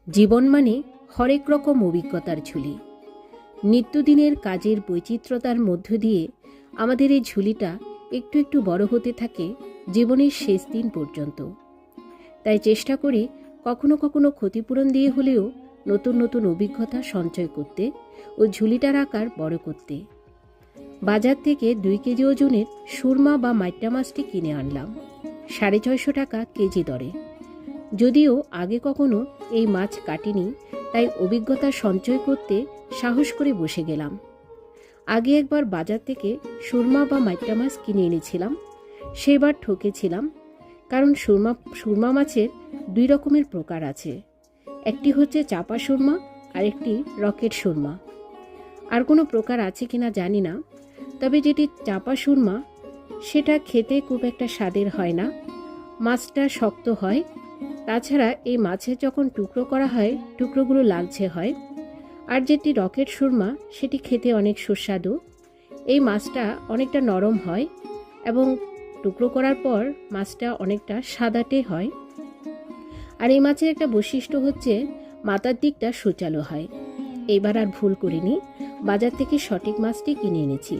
জীবন মানে হরেক রকম অভিজ্ঞতার ঝুলি। নিত্যদিনের কাজের বৈচিত্র্যতার মধ্য দিয়ে আমাদের এই ঝুলিটা একটু একটু বড় হতে থাকে জীবনের শেষ দিন পর্যন্ত। তাই চেষ্টা করি কখনো কখনো ক্ষতিপূরণ দিয়ে হলেও নতুন নতুন অভিজ্ঞতা সঞ্চয় করতে ও ঝুলিটার আকার বড় করতে। বাজার থেকে 2 কেজি ওজনের সুরমা বা মাইট্টা মাছটি কিনে আনলাম 650 টাকা কেজি দরে। যদিও আগে কখনো এই মাছ কাটিনি, তাই অভিজ্ঞতা সঞ্চয় করতে সাহস করে বসে গেলাম। আগে একবার বাজার থেকে সুরমা বা মাইট্টা মাছ কিনে এনেছিলাম, সেবার ঠকেছিলাম। কারণ সুরমা মাছের 2 রকমের প্রকার আছে, একটি হচ্ছে চাপা সুরমা আর একটি রকেট সুরমা। আর কোনো প্রকার আছে কিনা জানি না, তবে যেটি চাপা সুরমা সেটা খেতে খুব একটা স্বাদের হয় না, মাছটা শক্ত হয়। তাছাড়া এই মাছের যখন টুকরো করা হয় টুকরোগুলো লালচে হয়। আর যেটি রকেট সুরমা সেটি খেতে অনেক সুস্বাদু। এই মাছটা অনেকটা নরম হয় এবং টুকরো করার পর মাছটা অনেকটা সাদাটে হয়। আর এই মাছের একটা বৈশিষ্ট্য হচ্ছে মাথার দিকটা সুচালো হয়। এইবার আর ভুল করিনি, বাজার থেকে সঠিক মাছটি কিনে এনেছি।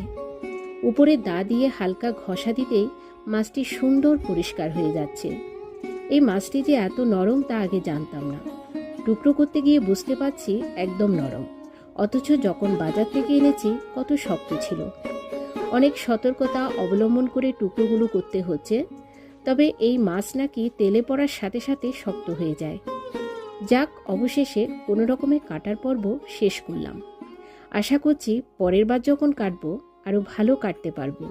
উপরে দা দিয়ে হালকা ঘষা দিতেই মাছটি সুন্দর পরিষ্কার হয়ে যাচ্ছে। এই মাছটি যে এত নরম তা আগে জানতাম না। টুকরো করতে গিয়ে বুঝতে পারছি একদম নরম, অথচ যখন বাজার থেকে এনেছি কত শক্ত ছিল। অনেক সতর্কতা অবলম্বন করে টুকরোগুলো করতে হচ্ছে, তবে এই মাছ নাকি তেলে পড়ার সাথে সাথে শক্ত হয়ে যায়। যাক, অবশেষে কোনো রকমে কাটার পর্ব শেষ করলাম। আশা করছি পরের বার যখন কাটবো আরও ভালো কাটতে পারবো।